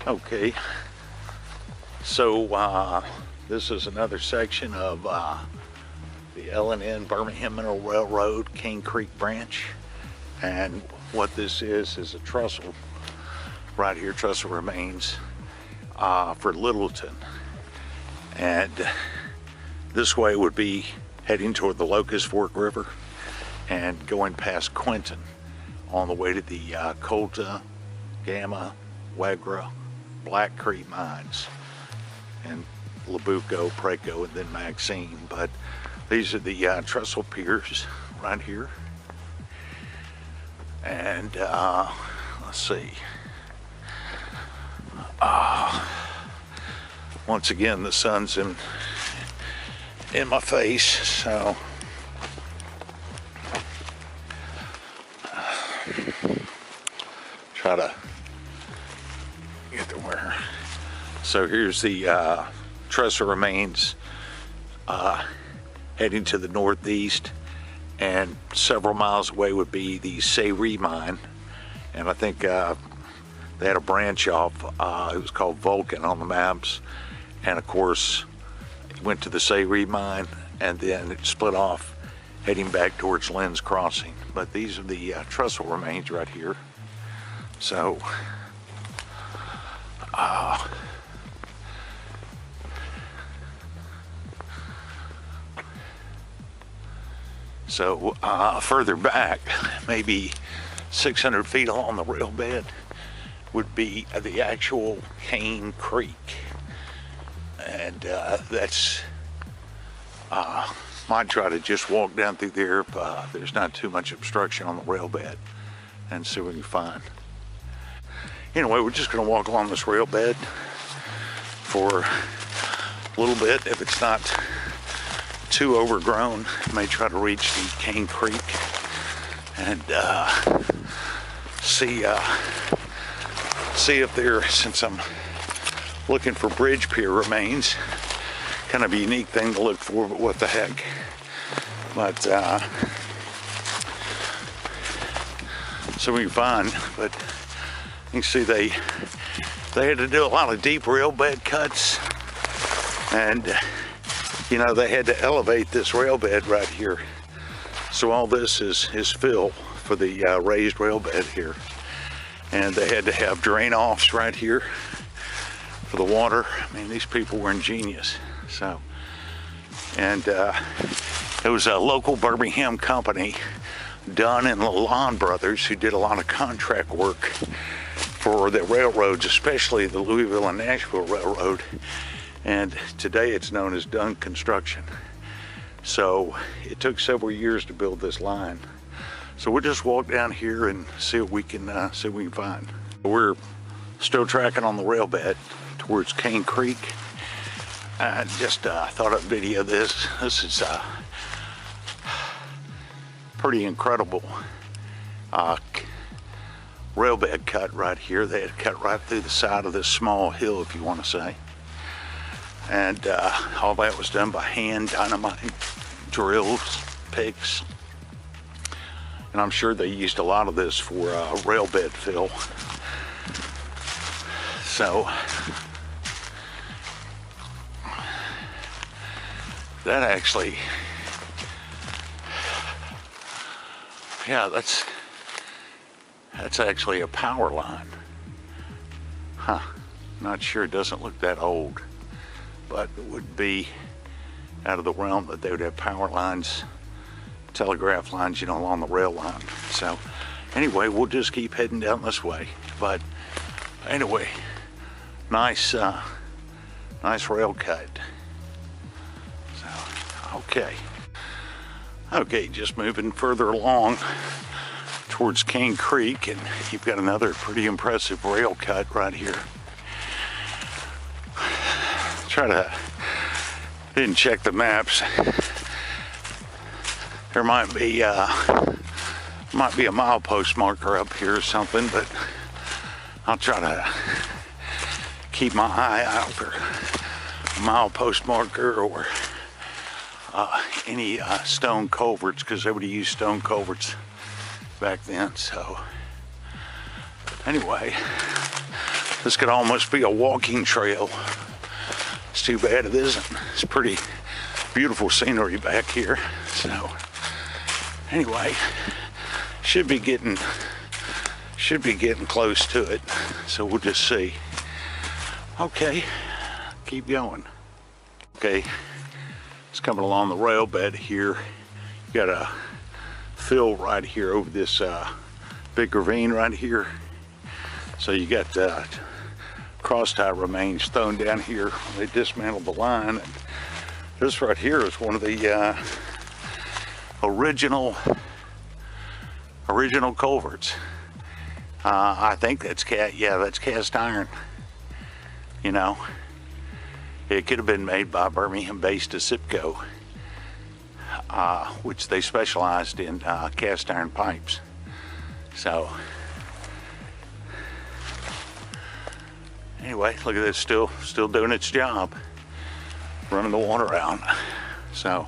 Okay, so this is another section of the L&N Birmingham Mineral Railroad Cain Creek branch, and what this is a trestle right here, trestle remains for Littleton, and this way would be heading toward the Locust Fork River and going past Quinton on the way to the Colta, Gamma, Wegra, Black Creek mines, and Labuco, Preco, and then Maxine. But these are the trestle piers right here. And let's see. Once again, the sun's in my face, so try to get to where. So here's the trestle remains heading to the northeast, and several miles away would be the Sayre mine, and I think they had a branch off, it was called Vulcan on the maps, and of course it went to the Sayre mine and then it split off heading back towards Lynn's Crossing. But these are the trestle remains right here. So further back, maybe 600 feet along the rail bed, would be the actual Cain Creek, and that's might try to just walk down through there if there's not too much obstruction on the rail bed, and see what we can find. Anyway, we're just going to walk along this rail bed for a little bit. If it's not too overgrown, may try to reach the Cain Creek and see if there, since I'm looking for bridge pier remains, kind of a unique thing to look for, but what the heck. But so we can find, but you can see they had to do a lot of deep rail bed cuts, and you know, they had to elevate this rail bed right here. So all this is fill for the raised rail bed here. And they had to have drain offs right here for the water. I mean, these people were ingenious. So, and it was a local Birmingham company, Dunn and Lalonde brothers, who did a lot of contract work for the railroads, especially the Louisville and Nashville Railroad. And today it's known as Dunn Construction. So it took several years to build this line. So we'll just walk down here and see what we can find. We're still tracking on the rail bed towards Cain Creek. I just thought I'd video this. This is pretty incredible rail bed cut right here. They had cut right through the side of this small hill, if you want to say. And all that was done by hand, dynamite, drills, picks. And I'm sure they used a lot of this for rail bed fill. So that actually, yeah, that's actually a power line. Huh, not sure, it doesn't look that old, but it would be out of the realm that they would have power lines, telegraph lines, you know, along the rail line. So anyway, we'll just keep heading down this way. But anyway, nice rail cut. So okay, just moving further along towards Cain Creek, and you've got another pretty impressive rail cut right here. Didn't check the maps. There might be a milepost marker up here or something, but I'll try to keep my eye out for a milepost marker or any stone culverts, because they would have used stone culverts back then. So anyway, This could almost be a walking trail. It's too bad it isn't. It's pretty beautiful scenery back here. So anyway, should be getting close to it. So we'll just see. Okay, keep going. Okay, it's coming along the rail bed here. You got a fill right here over this big ravine right here. So you got cross tie remains thrown down here. They dismantled the line. And this right here is one of the original culverts. I think that's that's cast iron. You know, it could have been made by Birmingham-based ASIPCO, which they specialized in cast iron pipes. So anyway, look at this, still doing its job, running the water out. So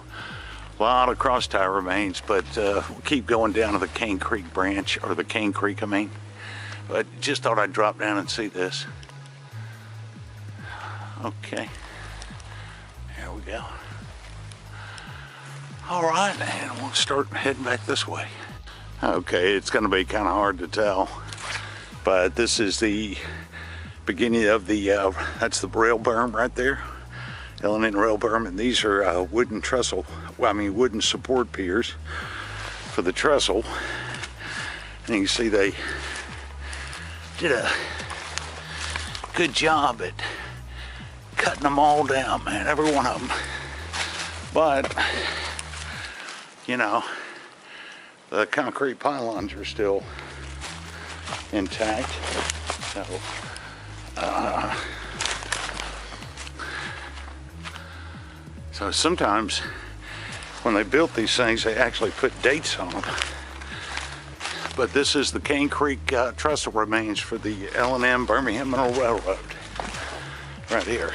a lot of cross tie remains, but we'll keep going down to the Cain Creek branch, or the Cain Creek, I mean. But just thought I'd drop down and see this. Okay, there we go. All right, and we'll start heading back this way. Okay, it's gonna be kind of hard to tell, but this is the beginning of the, that's the rail berm right there, L&N rail berm, and these are wooden trestle, wooden support piers for the trestle. And you can see they did a good job at cutting them all down, man, every one of them. But, you know, the concrete pylons are still intact. So sometimes when they built these things, they actually put dates on them. But this is the Cain Creek trestle remains for the L&M Birmingham Mineral Railroad, right here.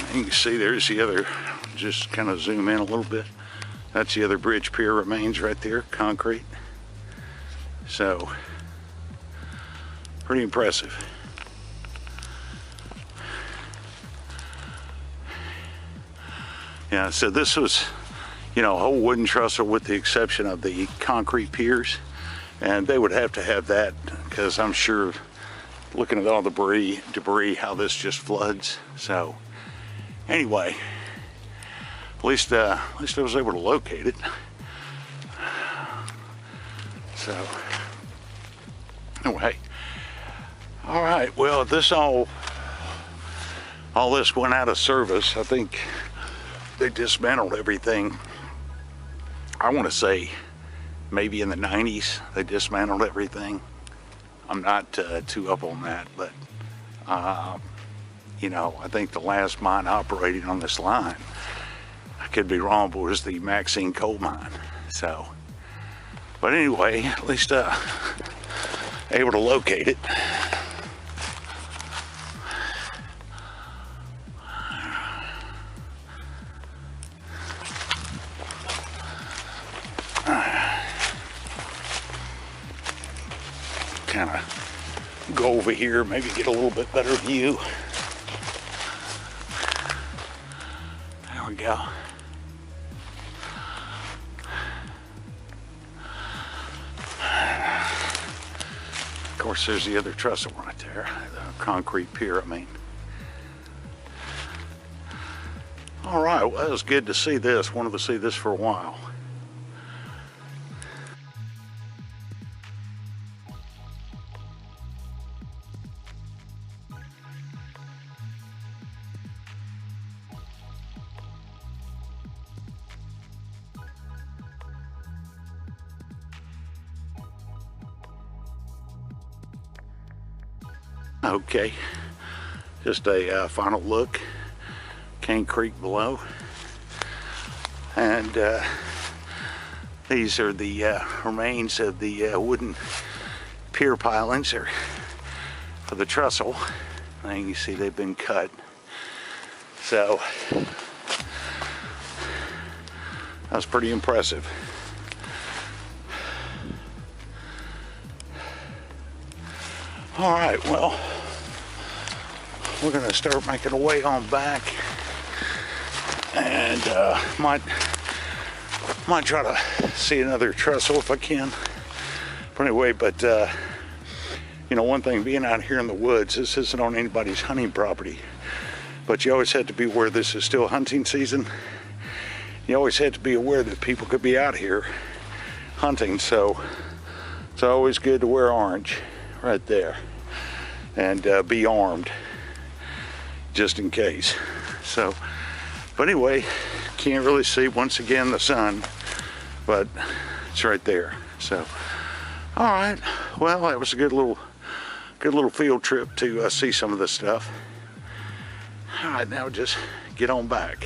And you can see there's the other, just kind of zoom in a little bit. That's the other bridge pier remains right there, concrete. So, pretty impressive. Yeah, so this was, you know, a whole wooden trestle with the exception of the concrete piers. And they would have to have that because I'm sure, looking at all the debris, how this just floods. So, anyway, at least I was able to locate it. So, anyway, all right. Well, this all this went out of service. I think they dismantled everything. I want to say maybe in the 90s they dismantled everything. I'm not too up on that, but you know, I think the last mine operating on this line, I could be wrong, but it was the Maxine coal mine. So, but anyway, at least able to locate it. Kind of go over here, maybe get a little bit better view. There we go. Of course, there's the other trestle right there, the concrete pier, I mean. All right, well, it was good to see this. Wanted to see this for a while. Okay, just a final look. Cain Creek below, and these are the remains of the wooden pier pilings for the trestle. And you can see they've been cut. So that was pretty impressive. All right, well, we're gonna start making our way on back, and might try to see another trestle if I can. But anyway, you know, one thing being out here in the woods, this isn't on anybody's hunting property, but you always have to be aware this is still hunting season. You always have to be aware that people could be out here hunting, so it's always good to wear orange right there and be armed just in case. So, but anyway, can't really see once again the sun, but it's right there. So, all right, well, that was a good little field trip to see some of this stuff. All right, now just get on back.